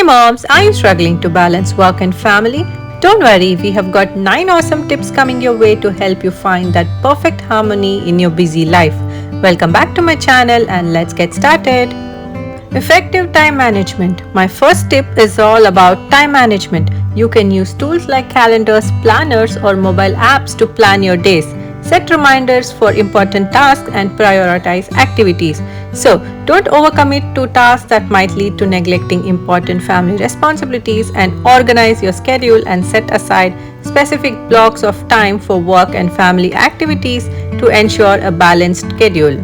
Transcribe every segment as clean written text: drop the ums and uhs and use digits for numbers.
moms, are you struggling to balance work and family? Don't worry, we have got 9 awesome tips coming your way to help you find that perfect harmony in your busy life. Welcome back to my channel and let's get started. Effective time management. My first tip is all about time management. You can use tools like calendars, planners, or mobile apps to plan your days. Set reminders for important tasks and prioritize activities. So, don't overcommit to tasks that might lead to neglecting important family responsibilities, and organize your schedule and set aside specific blocks of time for work and family activities to ensure a balanced schedule.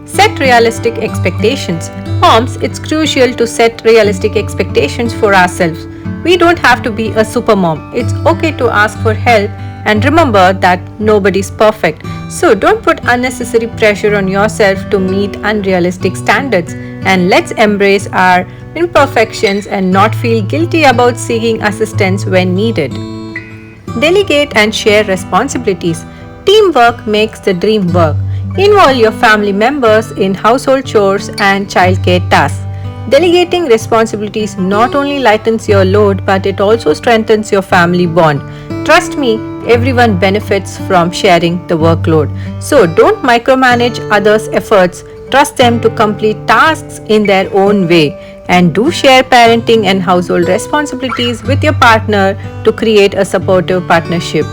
Set realistic expectations. Moms, it's crucial to set realistic expectations for ourselves. We don't have to be a supermom. It's okay to ask for help, and remember that nobody's perfect. So don't put unnecessary pressure on yourself to meet unrealistic standards, and let's embrace our imperfections and not feel guilty about seeking assistance when needed. Delegate and share responsibilities. Teamwork makes the dream work. Involve your family members in household chores and childcare tasks. Delegating responsibilities not only lightens your load, but it also strengthens your family bond. Trust me, everyone benefits from sharing the workload. So don't micromanage others' efforts. Trust them to complete tasks in their own way. And do share parenting and household responsibilities with your partner to create a supportive partnership.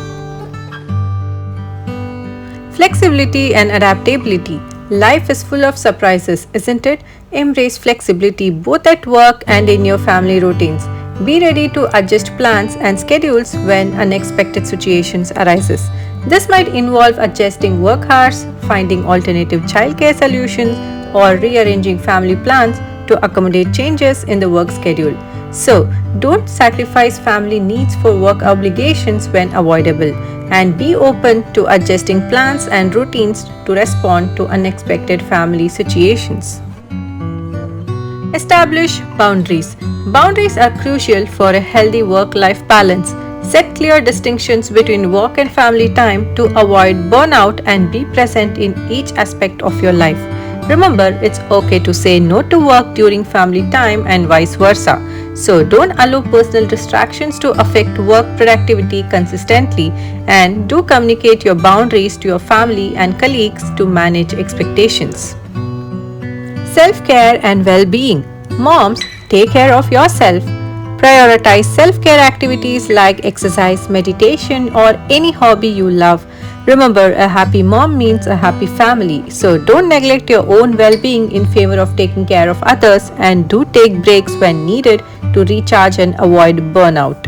Flexibility and adaptability. Life is full of surprises, isn't it? Embrace flexibility both at work and in your family routines. Be ready to adjust plans and schedules when unexpected situations arises. This might involve adjusting work hours, finding alternative childcare solutions, or rearranging family plans to accommodate changes in the work schedule. So, don't sacrifice family needs for work obligations when avoidable, and be open to adjusting plans and routines to respond to unexpected family situations. Establish boundaries. Boundaries are crucial for a healthy work-life balance. Set clear distinctions between work and family time to avoid burnout and be present in each aspect of your life. Remember, it's okay to say no to work during family time and vice versa. So don't allow personal distractions to affect work productivity consistently, and do communicate your boundaries to your family and colleagues to manage expectations. Self-care and well-being. Moms, take care of yourself. Prioritize self-care activities like exercise, meditation, or any hobby you love. Remember, a happy mom means a happy family. So don't neglect your own well-being in favor of taking care of others, and do take breaks when needed to recharge and avoid burnout.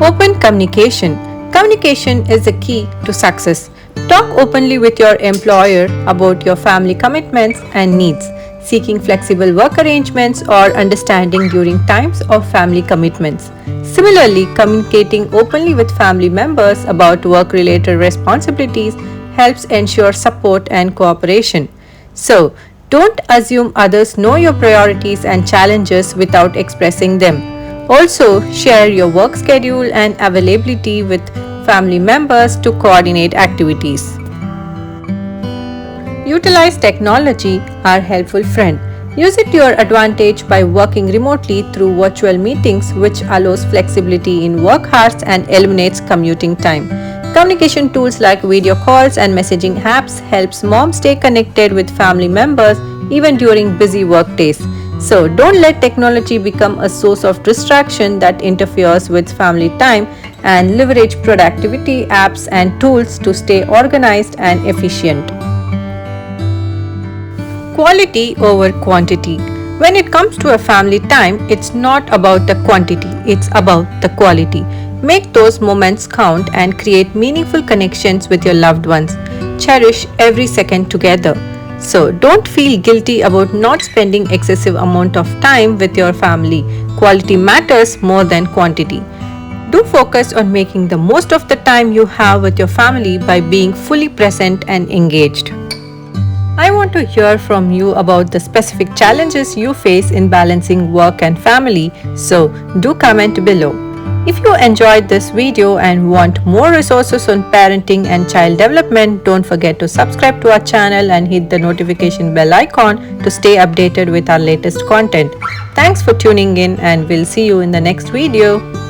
Open communication. Communication is the key to success. Talk openly with your employer about your family commitments and needs, seeking flexible work arrangements or understanding during times of family commitments. Similarly, communicating openly with family members about work-related responsibilities helps ensure support and cooperation. So, don't assume others know your priorities and challenges without expressing them. Also, share your work schedule and availability with family members to coordinate activities. Utilize technology, our helpful friend. Use it to your advantage by working remotely through virtual meetings, which allows flexibility in work hours and eliminates commuting time. Communication tools like video calls and messaging apps helps moms stay connected with family members even during busy work days. So don't let technology become a source of distraction that interferes with family time, and leverage productivity apps and tools to stay organized and efficient. Quality over quantity. When it comes to a family time, it's not about the quantity, it's about the quality. Make those moments count and create meaningful connections with your loved ones. Cherish every second together. So don't feel guilty about not spending excessive amount of time with your family. Quality matters more than quantity. Do focus on making the most of the time you have with your family by being fully present and engaged. I want to hear from you about the specific challenges you face in balancing work and family, so do comment below. If you enjoyed this video and want more resources on parenting and child development, don't forget to subscribe to our channel and hit the notification bell icon to stay updated with our latest content. Thanks for tuning in, and we'll see you in the next video.